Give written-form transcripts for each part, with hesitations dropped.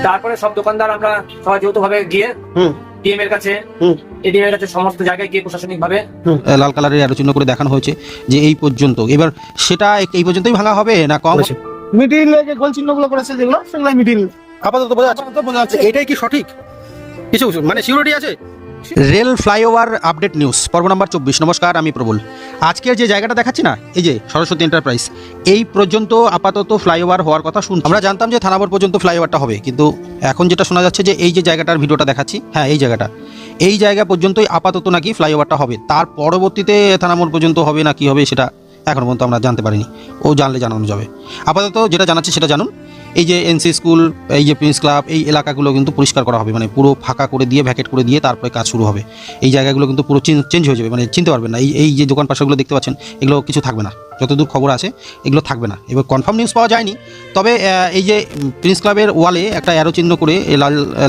তারপরে সব দোকানদার আমরা সবাই যৌথভাবে গিয়ে ডিএম এর কাছে এডিএম এর কাছে সমস্ত জায়গায় গিয়ে প্রশাসনিক ভাবে লাল কালারের অ্যারো চিহ্ন করে দেখানো হয়েছে যে এই পর্যন্ত। এবার সেটা এই পর্যন্তই ভাঙা হবে না কম? মিডিল যে গোল চিহ্নগুলো করেছে যেগুলো সেগুলো মিডিল আপাতত বোঝা যাচ্ছে। এটাই কি সঠিক কিছু মানে সিউরিটি আছে? রেল ফ্লাইওভার আপডেট নিউজ পর্ব নাম্বার 24। নমস্কার, আমি প্রবল। আজকের যে জায়গাটা দেখাচ্ছি না, এই যে সরস্বতী এন্টারপ্রাইজ, এই পর্যন্ত আপাতত ফ্লাইওভার হওয়ার কথা শুনছি। আমরা জানতাম যে থানাবর পর্যন্ত ফ্লাইওভারটা হবে, কিন্তু এখন যেটা শোনা যাচ্ছে যে এই যে জায়গাটার ভিডিওটা দেখাচ্ছি, হ্যাঁ এই জায়গা পর্যন্তই আপাতত নাকি ফ্লাইওভারটা হবে। তার পরবর্তীতে থানামোড় পর্যন্ত হবে না কি হবে সেটা এখন পর্যন্ত আমরা জানতে পারিনি। ও জানলে জানানো যাবে। আপাতত যেটা জানাচ্ছি সেটা জানুন। এই যে এনসি স্কুল, এই যে প্রিন্স ক্লাব, এই এলাকাগুলো কিন্তু পরিষ্কার করা হবে, মানে পুরো ফাঁকা করে দিয়ে ভ্যাকেট করে দিয়ে তারপরে কাজ শুরু হবে। এই জায়গাগুলো কিন্তু পুরো চেঞ্জ হয়ে যাবে, মানে চিনতে পারবেন না। এই যে দোকান পাশাগুলো দেখতে পাচ্ছেন, এগুলো কিছু থাকবে না, যতদূর খবর আছে এগুলো থাকবে না। এবার কনফার্ম নিউজ পাওয়া যায়নি, তবে এই যে প্রিন্স ক্লাবের ওয়ালে একটা অ্যারো চিহ্ন করে,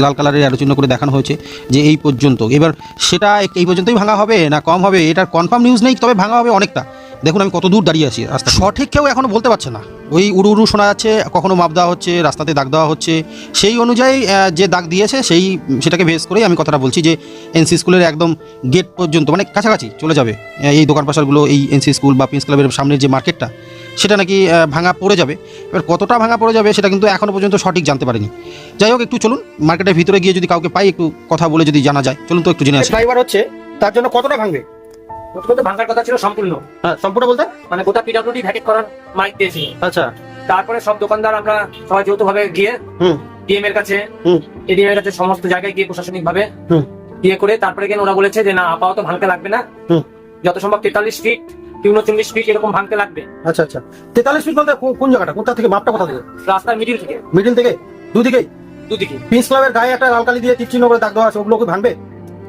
লাল কালারের অ্যারো চিহ্ন করে দেখানো হয়েছে যে এই পর্যন্ত। এবার সেটা এই পর্যন্তই ভাঙা হবে না কম হবে, এটার কনফার্ম নিউজ নেই, তবে ভাঙা হবে অনেকটা। দেখুন আমি কত দূর দাঁড়িয়ে আছি, রাস্তা সঠিক কেউ এখনও বলতে পারছে না। ওই উড়ু শোনা যাচ্ছে, কখনো মাপ দেওয়া হচ্ছে, রাস্তাতে দাগ দেওয়া হচ্ছে। সেই অনুযায়ী যে দাগ দিয়েছে সেটাকে বেস করেই আমি কথাটা বলছি যে এনসি স্কুলের একদম গেট পর্যন্ত, মানে কাছাকাছি চলে যাবে এই দোকান পাশারগুলো। এই এনসি স্কুল বা প্রিন্স ক্লাবের সামনের যে মার্কেটটা, সেটা নাকি ভাঙা পড়ে যাবে। এবার কতটা ভাঙা পড়ে যাবে সেটা কিন্তু এখনও পর্যন্ত সঠিক জানতে পারিনি। যাই হোক, একটু চলুন মার্কেটের ভিতরে গিয়ে যদি কাউকে পাই, একটু কথা বলে যদি জানা যায়, চলুন তো একটু জেনে আসি। ফ্লাইওভার হচ্ছে, তার জন্য কতটা ভাঙবে? প্রথমত ভাঙার কথা ছিল সম্পূর্ণ। হ্যাঁ, সম্পূর্ণ বলতে মানে গোটা পিডব্লিউডি ভ্যাকেট করার মাইক দিয়েছি। আচ্ছা। তারপরে সব দোকানদার আমরা সবাই যৌথভাবে গিয়ে ডিএম এর কাছে এডিএম এর কাছে সমস্ত জায়গায় গিয়ে প্রশাসনিক ভাবে ইয়ে করে তারপরে গিয়ে ওরা বলেছে যে না, আপাতত ভাঙতে লাগবে না, যত সম্ভব 43 ফিট কি 39 ফিট এরকম ভাঙতে লাগবে। আচ্ছা আচ্ছা, 43 ফিট বলতে কোন জায়গাটা, কোথা থেকে মাপটা কোথা থেকে? রাস্তার মিডিল থেকে। মিডিল থেকে দুদিকেই? দুদিকে। প্রিন্স ক্লাবের গায়ে একটা লাল কালি দিয়ে তীর চিহ্ন করে দাগ দেওয়া আছে, ওগুলো কি ভাঙবে?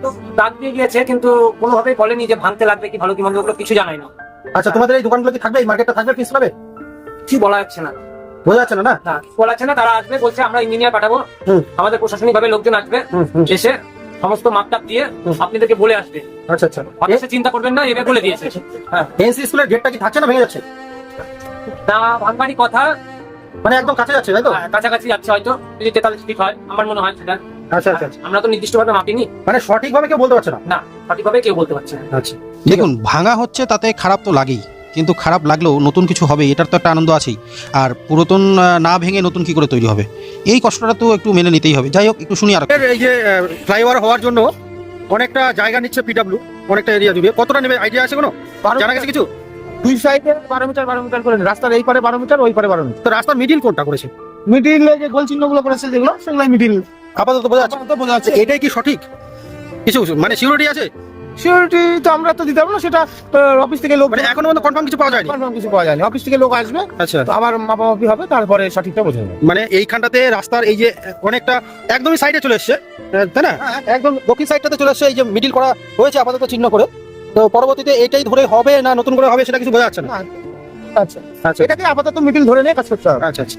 তো দাগ দিয়ে গিয়েছে, কিন্তু কোনোভাবেই বলেনি যে ভাঙতে লাগবে কি ভালো কি মন্দ, ওগুলো কিছু জানাই না। আচ্ছা, তোমাদের এই দোকানগুলো কি থাকবে, এই মার্কেটটা থাকবে প্রিন্স ক্লাবে? কি বলা যাচ্ছে না, বোঝা যাচ্ছে না। না বলা যাচ্ছে না। তারা আসবে বলছে, আমরা ইঞ্জিনিয়ার পাঠাবো, আমাদের প্রশাসনিক ভাবে লোকজন আসবে, এসে সমস্ত মাপটাপ দিয়ে আপনাদেরকে বলে আসবে। আচ্ছা আচ্ছা, অবশ্যই চিন্তা করবেন না, এভাবে বলে দিয়েছে। হ্যাঁ, এনসি স্কুলের গেটটা কি থাকছে না ভেঙে যাচ্ছে? না, ভাঙবারই কথা, মানে একদম কাছে যাচ্ছে, তাই তো? কাছাকাছি যাচ্ছে হয়তো, যদি 43 ফিট হয় আমার মনে হয় সেটা। আচ্ছা আচ্ছা, আমরা তো নির্দিষ্টভাবে মাপিনি, মানে সঠিকভাবে কেউ বলতে পারছে না। না, সঠিকভাবে কেউ বলতে পারছে না। আচ্ছা, দেখুন ভাঙা হচ্ছে তাতে খারাপ তো লাগেই, কিন্তু খারাপ লাগলেও নতুন কিছু হবে এটার তো একটা আনন্দ আছেই। আর পুরাতন না ভেঙে নতুন কি করে তৈরি হবে, এই কষ্টটা তো একটু মেনে নিতেই হবে। যাই হোক, একটু শুনি। আর এই যে ফ্লাইওভার হওয়ার জন্য অনেকটা জায়গা নিচ্ছে পিডব্লিউ, অনেকটা এরিয়া জুড়ে, কতটা নেবে আইডিয়া আছে কোনো? জানা গেছে কিছু? দুই সাইডে 12 মিটার করে, রাস্তার এই পারে 12 মিটার, ওই পারে 12 মিটার। তো রাস্তার মিডিল কোনটা করেছে? মিডিল যে গোল চিহ্নগুলো করেছে যেগুলো সেগুলো মিডিল আপাতত বোঝা যাচ্ছে। এটাই কি সঠিক কিছু মানে সিউরিটি আছে? সিকিউরিটি তো আমরা তো দিতে পারবো না, সেটা অফিস থেকে লোক, মানে এখনো পর্যন্ত কনফার্ম কিছু পাওয়া যায়নি। কনফার্ম কিছু পাওয়া যায়নি। অফিস থেকে লোক আসবে, আচ্ছা, তো আবার মাপামাপি হবে, তারপরে সঠিকটা বোঝা যাবে। মানে এইখানটাতে রাস্তার এই যে অনেকটা একদমই সাইডে চলে এসছে, তাই না? একদম দক্ষিণ সাইডটাতে চলে এসছে, এই যে মিডিল করা হয়েছে আপাতত চিহ্ন করে। তো পরবর্তীতে এটাই ধরে হবে না নতুন করে হবে সেটা কিছু বোঝা যাচ্ছে না। আচ্ছা আচ্ছা, এটাকে আপাতত মিডিল ধরে নিয়ে কাজ করতে হবে। আচ্ছা আচ্ছা।